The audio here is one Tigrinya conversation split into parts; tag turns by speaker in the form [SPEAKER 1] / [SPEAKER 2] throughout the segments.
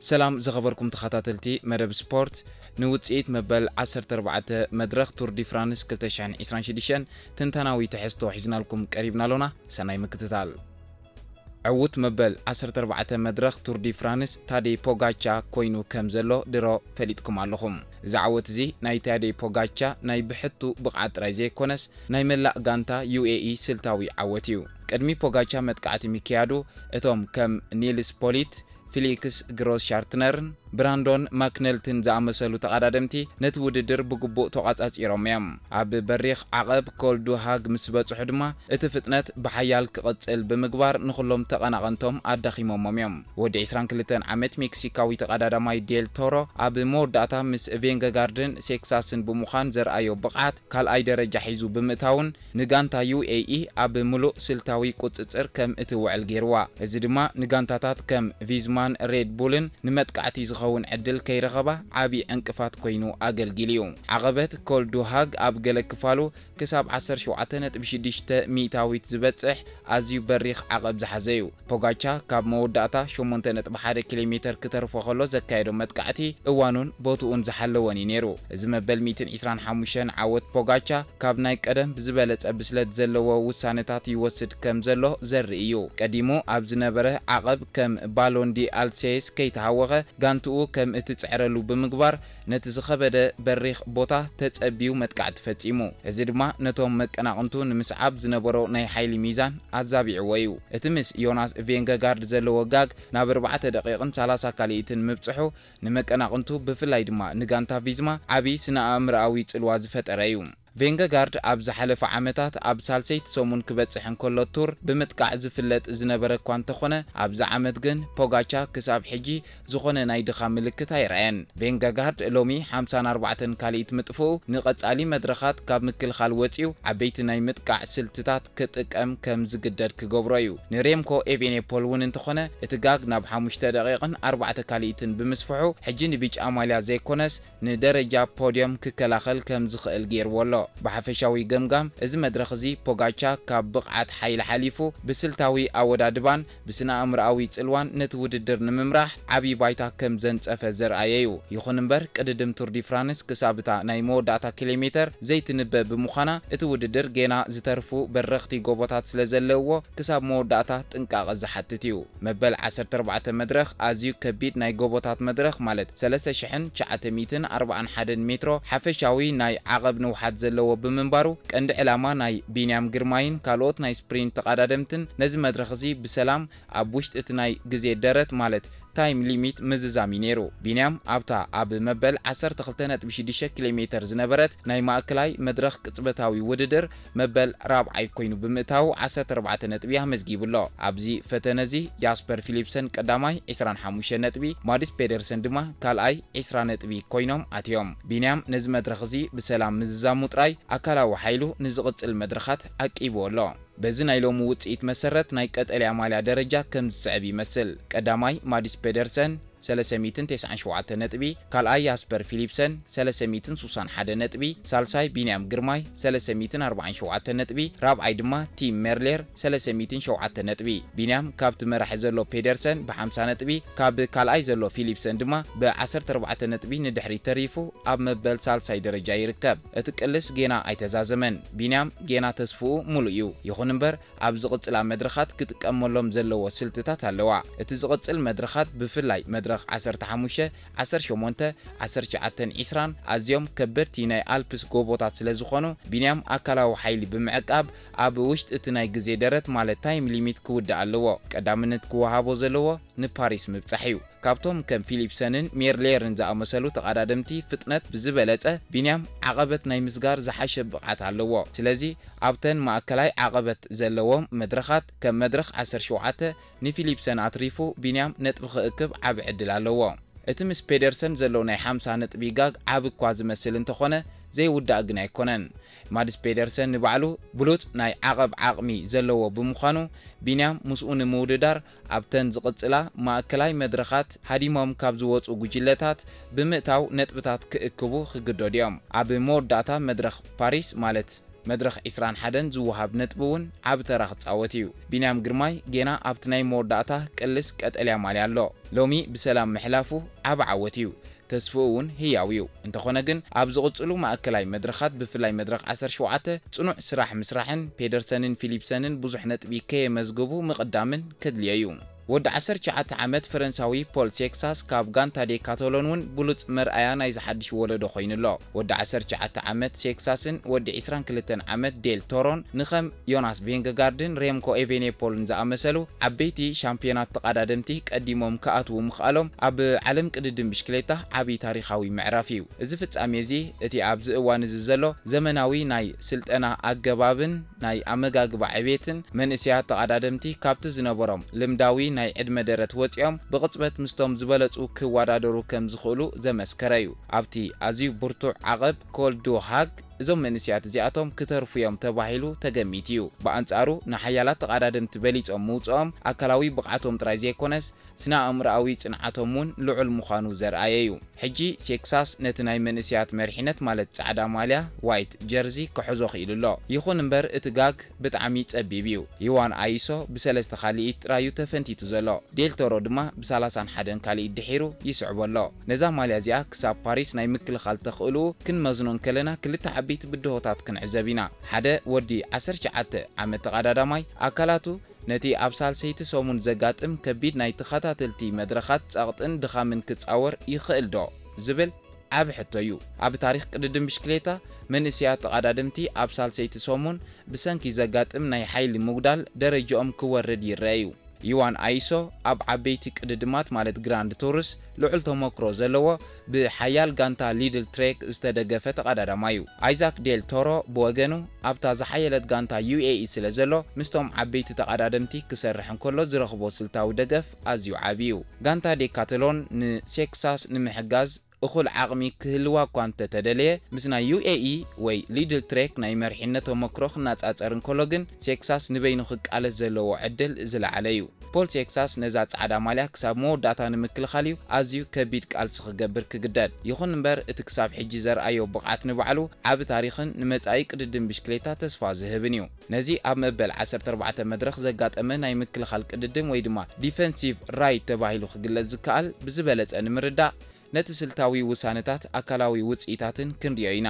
[SPEAKER 1] سلام زخبركم تخطاتلتي مدب سبورت نوتسيت مبل 14 مدرخ تور دي فرانس 2026 تنتناوي تحستو حزنا لكم قريبنا لنا سناي مكتتال عوت مبل 14 مدرخ تور دي فرانس تادي بوغاتشا كوينو كمزلو درو فليتكم علىكم زعوت زي ناي تادي بوغاتشا ناي بحتو بقعت رايزي كونس ناي ملاق غانتا UAE سلتاوي عوتيو قدمي بوغاتشا متقعتي ميكيادو اتوم كم نيلس بوليت فيليكس غروس شارتنرن براندون ماكنلتن زعمسلو تقادمتي نت وددر بغبو توقاصيروم يام اب بريخ عقب كولدو هاج مسبصح دما اتفتنت بحيال كقصل بمغبار نخلوم تقناقنتوم ادخيموم يام ود 22 عامت مكسيكاوي تقاداماي ديل تورو اب موداتا مس فينغا غاردن سيكساسن بمخان زرأيو بقعت كال اي درجه حيزو بمتاون نغانتا UAE اب ملو سلتاوي قصصر كم اتوعل غيروا እዚ ድማ ንጋንታታት ከም ቪዝማን ሬድ ቡልን ንመጥቃዕቲ خون عدل كي رغبة عابي انقفات كوينو أقلقليو عقبت كل دوهاج أب قلق كفالو كساب 10.6 ميتاويت زبتح أزيو بريخ عقب زحزيو بوغاتشا كاب موداتا شومونتنت بحار كيلومتر كترفو خلو زكايدو متقعتي اوانون بوتوون زحلواني نيرو زمبل 225 عوت بوغاتشا كاب نايك قدم بزبالت أبسلت زلو وسانتات يوسد كم زلو زرئيو قديمو أب زنبره عقب كم بالون دي ألسيس كي تهوغه غانتو كم اتتصعرلو بمغبار نتزخبده بريخ بوتا تتصبيو متقعت فتيمو ازي دما نتوم مقناقنتو نمسعاب زنبرو ناي حيل ميزان ازابيع ويو اتمس يوناس فينغا غارد زلو وغاغ ناب 4 دقيقه 30 كاليتن مبصحو نمقناقنتو بفلاي دما نغانتا فيزما عبي سنا امراوي صلوا زفطريو فينغا غارد ابز حلف عامتات اب سالسيت سومون كبصحن كله تور بمتقع زفلت زنبره كوان تخونه ابز عامت جن بوغاتشا كساب حجي زخونه ناي دخا ملكت ايران فينغا غارد لومي 54 كاليت مطفو نقصالي مدرخات كاب مكل خال وصيو عبيت ناي متقع سلتታት كطقم كم زغدد كغبريو نريمكو ايفينيبول ون انتخونه اتغاغ ناب 5 دقيقه 4 كاليتن بمسفحو حجي نبيج اماليا زيكونس ندرجه بوديوم ككلاخل كم زخل غير ولو بحفشاوي جمجام إذا مدرخزي بوغاتشا كبقعت حيل حليفو بسلتاوي أودادبان بسنا أمراوي تلوان نتوددر نممراح عبي بايتا كم زنت أفزر أيو يخوننبر قددم تور دي فرانس كسابتا نايمو داتا كيلومتر زيت نبه بمخانا اتوددر جينا زترفو برختي قوبوتات سلزلوو كساب مو داتا تنقاق زحتتيو مبل 14 مدرخ أزيو كبيد ناي قوبوتات مدرخ مالت 3941 مترو حفشاوي ناي عقب نوحات زلو بمنبارو كند علاما ناي بينيام جرماين كالوت ناي سبرين تقادمتن نز مدرخزي بسلام ابوشت اتناي غزي درت مالت تايم ليميت مززامي نيرو بينيام ابتا اب مبل 12.6 كيلومتر زنبرت ناي ماكلاي مدرخ قصبتاوي وددر مبل رابعي كوينو بمتاو 14 نطبيا مزغيبلو ابزي فتنزي ياسبر فيليبسن قداماي 25 نطبي ماديس بيدرسن دما كالاي 20 نطبي كوينوم اتيوم بينيام نز مدرخزي بسلام مززامو طراي اكلاو حيلو نزقصل مدرخات اقيبولو بزن ايلوم وصيت مسرت ناي قطليا ماليا درجه كم صعب يمثل قداماي ماديس بيدرسن 397 نطبي كالاي ياسبر فيليبسن 361 نطبي سالساي بينيام جرماي 347 نطبي رابعي دما تيم ميرلير 307 نطبي بينيام كابت مرح زلو بيدرسن ب 50 نطبي كاب كالاي زلو فيليبسن دما ب 14 نطبي ندحري تريفو اب مبل سالساي درجه يركب اتقلس جينا ايتزازمن بينيام جينا تسفو موليو يخوننبر اب زقصلا مدرخات كتقملهم زلو سلتታት ኣለዋ እቲ ዝقصل مدرخات بفلاي مدرخ 15 18 19 أزيوم كبرتي ناي ألبس غوبوتات سلازخونو بينيام أكلاو حيلي بمعقاب أب وشت اتناي غزي درت مال تايم ليميت كود ኣለዎ ቀዳምነት ክወሃቦ ዘለዎ ንፓሪስ ምብጻሕዩ كابتوم كم فيليبسنن ميرليرن زامسلو تقادمتي فتنت بزبلصه بينيام عقبت ناي مسغار زحشه بقعت ኣለዎ ስለዚ ابتن ماكلاي عقبت زلوم مدرخات كم مدرخ 17 نفيليبسن اتريفو بينيام نطب خاكب عب عدل ኣለዎ اتمس بيدرسن زلو ناي 50 نطبي غاغ عب كواز مسل انتخونه زي ودا اغنا يكونن ماديس بيدرسن نبعلو بلوت ناي عقب عقمي زلو بمخانو بينيام مسؤون موددار ابتن زقصلا ماكلاي مدرخات حديموم كاب زوصو غجلتات بمتاو نطبتات كاكبو خغدوديام اب مود داتا مدرخ باريس مالت مدرخ إسران حدن زوهاب نتبون عب تراخ تصاوتيو بينام جرماي جينا عبتناي موداتا كلس كأتقليا مالي اللو لومي بسلام محلافو عب عوتيو تسفون هياويو انت خونغن ابز قصلو ماكلاي مدرخات بفلاي مدرخ 17 صنوع سراح مسراحن بيدرسنن فيليبسنن بزح نطبي كي مزغبو مقدامن كدليايو ود 19 عامت فرنساوي بول سيكساس كاب غانتا دي كاتالونون بلوت مرأيا ناي زحدش ولدو خوينلو ود 19 عامت سيكساسن ود 22 عامت ديل تورون نخم يوناس فينغاردن ريمكو ايفينيبول زامسلو عبيتي شامبيونات تقادمتي قديموم كاتو مخالوم اب عالم قددم بشكليتا عبي تاريخاوي معرافيو እዚ ፍጻሜ እዚ እቲ ኣብዚ እዋን እዚ ዘሎ ዘመናዊ ናይ ስልጠና ኣገባብን ናይ ኣመጋግባ ዕቤትን መንእስያት ተቀዳደምቲ ካብቲ ዝነበሮም ልምዳዊ ናይ ዕድመ ደረት ወጽኦም ብቅጽበት ምስቶም ዝበለጹ ክወዳደሩ ከም ዝኽእሉ ዘመስከረ እዩ። ኣብቲ ኣዝዩ ብርቱዕ ዓቐብ ኮልዶ ሃግ እዞም መንእስያት እዚኣቶም ክተርፉ እዮም ተባሂሉ ተገሚት እዩ። ብኣንጻሩ ንሓያላት ተቀዳደምቲ በሊጾም ምውጽኦም ኣካላዊ ብቕዓቶም ጥራይ ዘይኮነስ ስነ ኣእምሮኣዊ ጽንዓቶም ውን ልዑል ምዃኑ ዘርኣየ እዩ። ሕጂ ሴክሳስ ነቲ ናይ መንእስያት መሪሕነት ማለት ጻዕዳ ማልያ ዋይት ጀርዚ ክሕዞ ኽኢሉሎ ይኹን እምበር እቲ ጋግ ብጣዕሚ ጸቢብ እዩ። ይዋን ኣይሶ ብሰለስተ ካሊኢት ጥራዩ ተፈንቲቱ ዘሎ ዴል ቶሮ ድማ ብ31 ካሊኢት ድሒሩ ይስዕበሎ ነዛ ማልያ እዚኣ ክሳብ ፓሪስ ናይ ምክልኻል ተኽእሉ ክንመዝኖን ከለና ክልተ ዓበይቲ ብድሆታት ክንዕዘብ ኢና። ሓደ ወዲ 19 ዓመት ተቀዳዳማይ ኣካላቱ ነቲ ኣብ ሳልሰይቲ ሰሙን ዘጋጥም ከቢድ ናይ ተኸታተልቲ መድረኻት ጸቕጥን ድኻምን ክጻወር ይኽእል ዶ ዝብል ዓብ ሕቶ እዩ። ኣብ ታሪኽ ቅድድም ብሽክሌታ መንእስያት ተቀዳድምቲ ኣብ ሳልሰይቲ ሰሙን ብሰንኪ ዘጋጥም ናይ ሓይሊ ምጉዳል ደረጃኦም ክወርድ ይረአዩ። ይዋን ኣይሶ ኣብ ዓበይቲ ቅድድማት ማለት ግራንድ ቱርስ ልዑል ተመክሮ ዘለዎ ብሓያል ጋንታ ሊድል ትሬክ ዝተደገፈ ተቀዳዳማዩ። አይዛክ ዴል ቶሮ ብወገኑ ኣብታ ዝሓየለት ጋንታ UAE ስለ ዘሎ ምስቶም ዓበይቲ ተቀዳደምቲ ክሰርሕ እንከሎ ዝረኽቦ ስልታዊ ደገፍ ኣዝዩ ዓብዩ። ጋንታ ዴካትሎን ንሴክሳስ ንምሕጋዝ እኹል ዓቕሚ ክህልዋ እኳ እንተተደለየ ምስ ናይ UAE ወይ ሊድል ትሬክ ናይ መሪሕነት ተመክሮ ክናጻጸር እንከሎ ግን ሴክሳስ ንበይኑ ክቃለስ ዘለዎ ዕድል ዝለዓለ እዩ። ፖል ሴክሳስ ነዛ ጻዕዳ ማልያ ክሳብ መወዳእታ ንምክልኻል እዩ ኣዝዩ ከቢድ ቃልሲ ክገብር ክግደድ። ይኹን እምበር እቲ ክሳብ ሕጂ ዘርኣዮ ብቕዓት ንባዕሉ ዓብ ታሪኽን ንመጻኢ ቅድድም ብሽክሌታ ተስፋ ዝህብን እዩ። ነዚ ኣብ መበል 14 መድረኽ ዘጋጠመ ናይ ምክልኻል ቅድድም ወይ ድማ ዲፌንሲቭ ራይት ተባሂሉ ክግለጽ ዝከኣል ብዝበለጸ ንምርዳእ ነቲ ስልታዊ ውሳነታት ኣካላዊ ውጽኢታትን ክንሪኦ ኢና።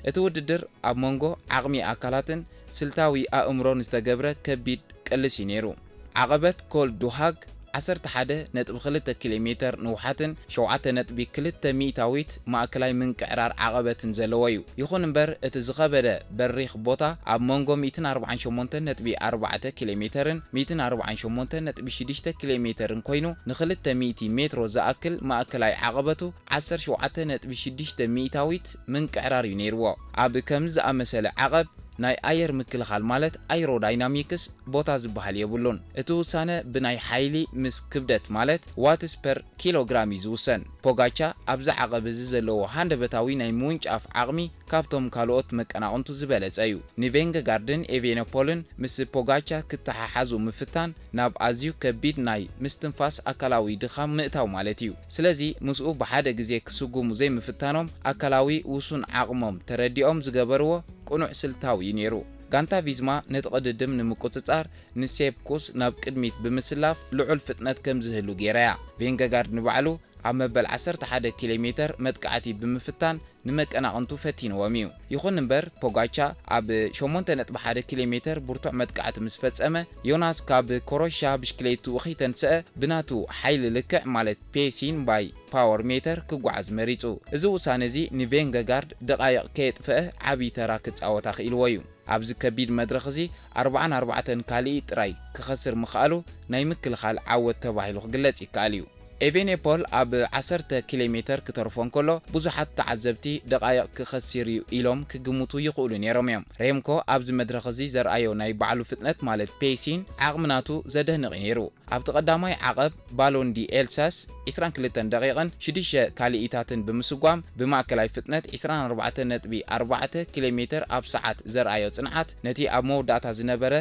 [SPEAKER 1] እቲ ውድድር ኣብ መንጎ ዓቕሚ ኣካላትን ስልታዊ ኣእምሮን ዝተገብረ ከቢድ ቅልሲ ነይሩ። ዓቐበት ኮል ዱሃግ 11.2 ኪሎሜትር ንውሓትን 7.2 ሚእታዊት ማእከላይ ምንቅዕራር ዓቐበትን ዘለዎ እዩ። ይኹን እምበር እቲ ዝኸበደ በሪኽ ቦታ ኣብ መንጎ 148.4 ኪሎሜትርን 148.6 ኪሎሜትርን ኮይኑ ን200 ሜትሮ ዝኣክል ማእከላይ ዓቐበቱ 17.6 ሚእታዊት ምንቅዕራር እዩ ነይርዎ። ኣብ ከምዚ ዝኣመሰለ ዓቐብ ናይ ኣየር ምክልኻል ማለት ኣይሮዳይናሚክስ ቦታ ዝበሃል የብሉን። እቲ ውሳነ ብናይ ሓይሊ ምስ ክብደት ማለት ዋትስ ፐር ኪሎግራም ዝውሰን። ፖጋቻ ኣብዚ ዓቐብ እዚ ዘለዎ ሃንደበታዊ ናይ ምውንጫፍ ዓቕሚ ካብቶም ካልኦት መቀናቕንቱ ዝበለጸ እዩ። ኒቬንገጋርድን ኤቬነፖልን ምስ ፖጋቻ ክተሓሓዙ ምፍታን ናብ ኣዝዩ ከቢድ ናይ ምስትንፋስ ኣካላዊ ድኻም ምእታው ማለት እዩ። ስለዚ ምስኡ ብሓደ ግዜ ክስጉሙ ዘይምፍታኖም ኣካላዊ ውሱን ዓቕሞም ተረዲኦም ዝገበርዎ ቁኑዕ ስልታዊ ነይሩ። ጋንታ ቪዝማ ነቲ ቅድድም ንምቁጽጻር ንሴፕኩስ ናብ ቅድሚት ብምስላፍ ልዑል ፍጥነት ከም ዝህሉ ጌራያ። ቬንገጋርድ ንባዕሉ ኣብ መበል 11 ኪሎሜትር መጥቃዕቲ ብምፍታን ንመቀናቕንቱ ፈቲንዎም እዩ። ይኹን እምበር ፖጋቻ ኣብ 8.1 ኪሎሜትር ብርቱዕ መጥቃዕቲ ምስ ፈጸመ ዮናስ ካብ ኮሮሻ ብሽክሌቱ ወኺተንስአ ብናቱ ሓይሊ ልክዕ ማለት ፔሲን ባይ ፓወር ሜተር ክጓዓዝ መሪጹ። እዚ ውሳነ እዚ ንቬንገጋርድ ደቃይቕ ከየጥፍአ ዓብዪ ተራ ክጻወታ ክኢልዎ እዩ። ኣብዚ ከቢድ መድረኽ እዚ 44 ካሊእ ጥራይ ክኸስር ምኽኣሉ ናይ ምክልኻል ዓወት ተባሂሉ ክግለጽ ይከኣል እዩ። ኤቬኔፖል ኣብ 10 ኪሎሜትር ክተርፎ እንከሎ ብዙሓት ተዓዘብቲ ደቃይቕ ክኸስር እዩ ኢሎም ክግምቱ ይኽእሉ ነይሮም እዮም። ሬምኮ ኣብዚ መድረኽ እዚ ዘርኣዮ ናይ ባዕሉ ፍጥነት ማለት ፔሲን ዓቕምናቱ ዘደንቕ ነይሩ። ኣብቲ ቀዳማይ ዓቐብ ባሎን ዲ ኤልሳስ 22 ደቂቕን 6 ካሊኢታትን ብምስጓም ብማእከላይ ፍጥነት 24.4 ኪሎሜትር ኣብ ሰዓት ዘርኣዮ ጽንዓት ነቲ ኣብ መወዳእታ ዝነበረ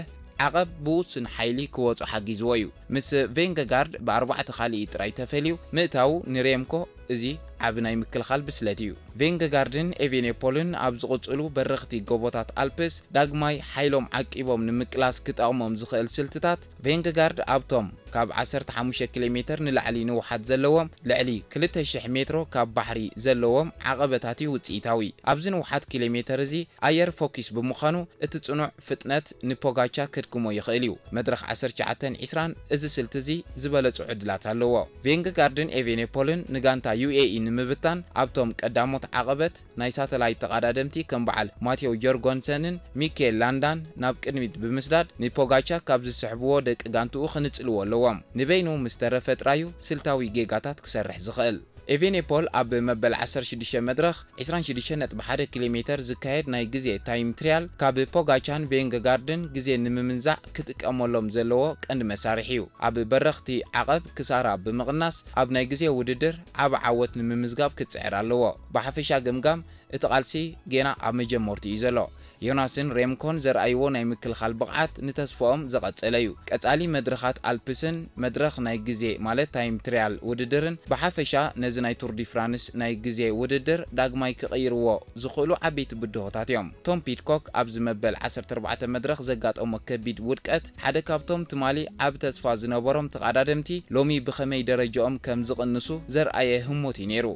[SPEAKER 1] ዓቐብ ብውስን ሓይሊ ክወጹ ሓጊዝዎ እዩ። ምስ ቬንገጋርድ ብ4 ካሊእ ጥራይ ተፈልዩ ምእታው ንሬምኮ እዚ ዓብ ናይ ምክልኻል ብስለት እዩ። ቬንገጋርድን ኤቬኔፖልን ኣብ ዝቕጽሉ በረኽቲ ጎቦታት ኣልፕስ ዳግማይ ሓይሎም ዓቂቦም ንምቅላስ ክጠቕሞም ዝኽእል ስልትታት ቬንገጋርድ ኣብቶም ካብ 15 ኪሎ ሜትር ንላዕሊ ንውሓት ዘለዎም ልዕሊ 2000 ሜትሮ ካብ ባሕሪ ዘለዎም ዓቐበታት ውጽኢታዊ ኣብዚ ንውሓት ኪሎ ሜትር እዚ ኣየር ፎኪስ ብምዃኑ እቲ ጽኑዕ ፍጥነት ንፖጋቻ ከድክሞ ይኽእል እዩ። መድረኽ 1920 እዚ ስልቲ እዚ ዝበለጹ ዕድላት ኣለዎ። ቬንገጋርድን ኤቬኔፖልን ንጋንታ UAE ንምብታን ኣብቶም ቀዳሞት ዓቐበት ናይ ሳተላይት ተቐዳደምቲ ከም በዓል ማቴዎ ጆርጎንሰንን ሚኬል ላንዳን ናብ ቅድሚት ብምስዳድ ንፖጋቻ ካብ ዝስሕብዎ ደቂ ጋንትኡ ክንጽልዎ ኣለዎም። ንበይኑ ምስ ተረፈ ጥራዩ ስልታዊ ጌጋታት ክሰርሕ ዝኽእል ኤቬኔፖል ኣብ መበል 16 መድረኽ 26.1 ኪሎ ሜትር ዝካየድ ናይ ግዜ ታይም ትሪያል ካብ ፖጋቻን ቬንገጋርድን ግዜ ንምምንዛዕ ክጥቀመሎም ዘለዎ ቀንዲ መሳርሒ እዩ። ኣብ በረኽቲ ዓቐብ ክሳራ ብምቕናስ ኣብ ናይ ግዜ ውድድር ዓብ ዓወት ንምምዝጋብ ክጽዕር ኣለዎ። ብሓፈሻ ግምጋም እቲ ቃልሲ ጌና ኣብ መጀመርቱ እዩ ዘሎ። ዮናስን ሬምኮን ዘርኣይዎ ናይ ምክልኻል ብቕዓት ንተስፋኦም ዘቐጸለ እዩ። ቀጻሊ መድረኻት ኣልፕስን መድረኽ ናይ ግዜ ማለት ታይም ትሪያል ውድድርን ብሓፈሻ ነዚ ናይ ቱር ዲ ፍራንስ ናይ ግዜ ውድድር ዳግማይ ክቕይርዎ ዝኽእሉ ዓበይቲ ብድሆታት እዮም። ቶም ፒድኮክ ኣብ ዝመበል 14 መድረኽ ዘጋጠሞ ከቢድ ውድቀት ሓደ ካብቶም ትማሊ ዓብ ተስፋ ዝነበሮም ተቐዳደምቲ ሎሚ ብኸመይ ደረጃኦም ከም ዝቕንሱ ዘርኣየ ህሞት እዩ ነይሩ።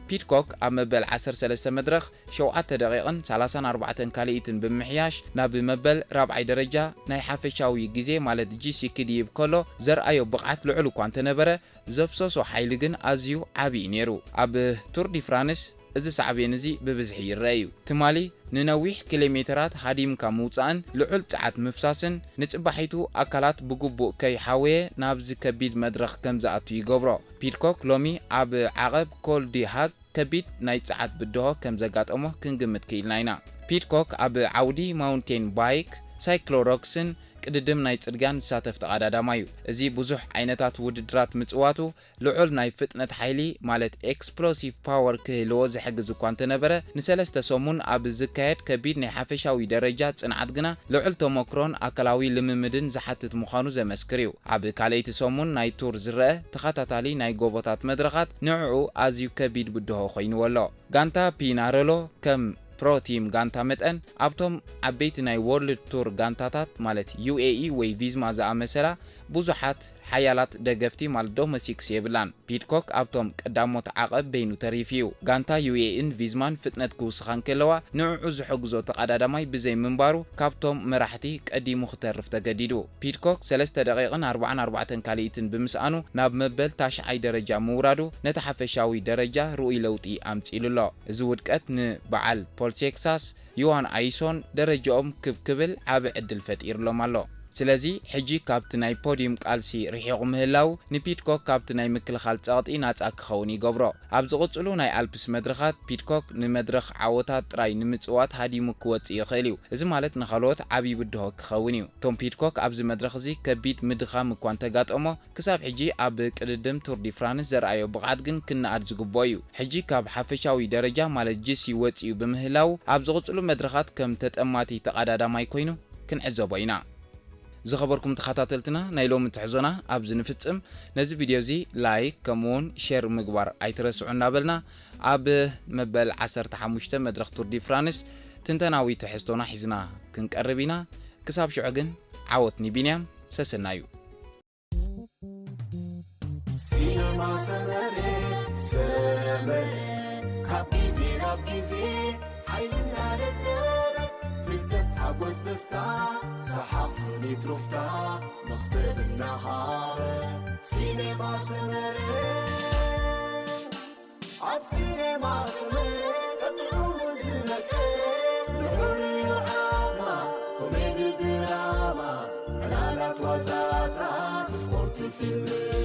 [SPEAKER 1] ፒድኮክ ኣብ መበል 13 መድረኽ 7 ደቂቕን 34 ካልኢትን ብምሕያሽ ናብ መበል 4ይ ደረጃ ናይ ሓፈሻዊ ግዜ ማለት GC ክድይብ ከሎ ዘርኣዮ ብቕዓት ልዑል እኳ እንተነበረ ዘፍሰሶ ሓይሊ ግን ኣዝዩ ዓብዪ ነይሩ። ኣብ ቱር ዲ ፍራንስ እዚ ሳዕቤን እዚ ብብዝሒ ይረአ እዩ። ትማሊ ንነዊሕ ኪሎ ሜትራት ሃዲምካ ምውፃእን ልዑል ፀዓት ምፍሳስን ንጽባሒቱ ኣካላት ብግቡእ ከይሓወየ ናብዚ ከቢድ መድረኽ ከም ዝኣቱ ይገብሮ። ፒድኮክ ሎሚ ኣብ ዓቐብ ኮል ዲ ሃግ ከቢድ ናይ ፀዓት ብድሆ ከም ዘጋጠሞ ክንግምት ክኢልና ኢና። ፒድኮክ ኣብ ዓውዲ ማውንቴን ባይክ ሳይክሎሮክስን ቅድድም ናይ ጽርግያን ዝሳተፍ ተቐዳዳማ እዩ። እዚ ብዙሕ ዓይነታት ውድድራት ምጽዋቱ ልዑል ናይ ፍጥነት ሓይሊ ማለት ኤክስፕሎሲቭ ፓወር ክህልዎ ዝሕግዝ እኳ እንተነበረ ንሰለስተ ሰሙን ኣብ ዝካየድ ከቢድ ናይ ሓፈሻዊ ደረጃ ጽንዓት ግና ልዑል ተመክሮን ኣካላዊ ልምምድን ዝሓትት ምዃኑ ዘመስክር እዩ። ኣብ ካልአይቲ ሰሙን ናይ ቱር ዝረአ ተኸታታሊ ናይ ጎቦታት መድረኻት ንዕኡ ኣዝዩ ከቢድ ብድሆ ኮይኑዎ ኣሎ። ጋንታ ፒናረሎ ከም ፕሮ ቲም ጋንታ መጠን ኣብቶም ዓበይቲ ናይ ወርልድ ቱር ጋንታታት ማለት UAE ወይ ቪዝማ ዝኣመሰላ ብዙሓት ሓያላት ደገፍቲ ማለት ዶሜስቲክስ የብላን። ፒድኮክ ኣብቶም ቀዳሞት ዓቐብ በይኑ ተሪፍዩ። ጋንታ UAEን ቪዝማን ፍጥነት ክውስኻን ከለዋ ንዕኡ ዝሕግዞ ተቐዳዳማይ ብዘይ ምንባሩ ካብቶም መራሕቲ ቀዲሙ ክተርፍ ተገዲዱ። ፒድኮክ 3 ደቂቕን 44 ካልኢትን ብምስኣኑ ናብ መበል ታሽዓይ ደረጃ ምውራዱ ነቲ ሓፈሻዊ ደረጃ ርኡይ ለውጢ ኣምፂሉሎ። እዚ ውድቀት ንበዓል ፖልሴክሳስ ዮዋን ኣይሶን ደረጃኦም ክብክብል ዓብ ዕድል ፈጢሩሎም ኣሎ። ስለዚ ሕጂ ካብቲ ናይ ፖዲየም ቃልሲ ርሒቑ ምህላው ንፒድኮክ ካብቲ ናይ ምክልኻል ጸቕጢ ናጻ ክኸውን ይገብሮ። ኣብ ዝቕጽሉ ናይ ኣልፕስ መድረኻት ፒድኮክ ንመድረኽ ዓወታት ጥራይ ንምጽዋት ሃዲሙ ክወፅእ ይኽእል እዩ። እዚ ማለት ንኻልኦት ዓብዪ ብድሆ ክኸውን እዩ። ቶም ፒድኮክ ኣብዚ መድረኽ እዚ ከቢድ ምድኻም እኳ እንተጋጠሞ ክሳብ ሕጂ ኣብ ቅድድም ቱር ዲ ፍራንስ ዘርኣዮ ብቕዓት ግን ክነኣድ ዝግብኦ እዩ። ሕጂ ካብ ሓፈሻዊ ደረጃ ማለት GC ወፂኡ ብምህላው ኣብ ዝቕጽሉ መድረኻት ከም ተጠማቲ ተቐዳዳማይ ኮይኑ ክንዕዘቦ ኢና። ዝኸበርኩም ተኸታተልትና ናይ ሎሚ ትሕዞና ኣብዚ ንፍጽም። ነዚ ቪድዮ እዚ ላይክ ከምኡውን ሼር ምግባር ኣይትረስዑ እናበልና ኣብ መበል 15 መድረኽ ቱር ዲ ፍራንስ ትንተናዊ ትሕዝቶና ሒዝና ክንቀርብ ኢና። ክሳብ ሽዑ ግን ዓወትኒ ቢንያም ሰሰናዩ ሲነማ ሰመሬ ካብ ጊዜ ሓይልና حبوز دستا سحاب سوني تروفتا نغسل النهار سينما سمري عب سينما سمري تطعم زنك العلي وعاما كوميدي دراما حلالات وزاتات سبورت فيلمي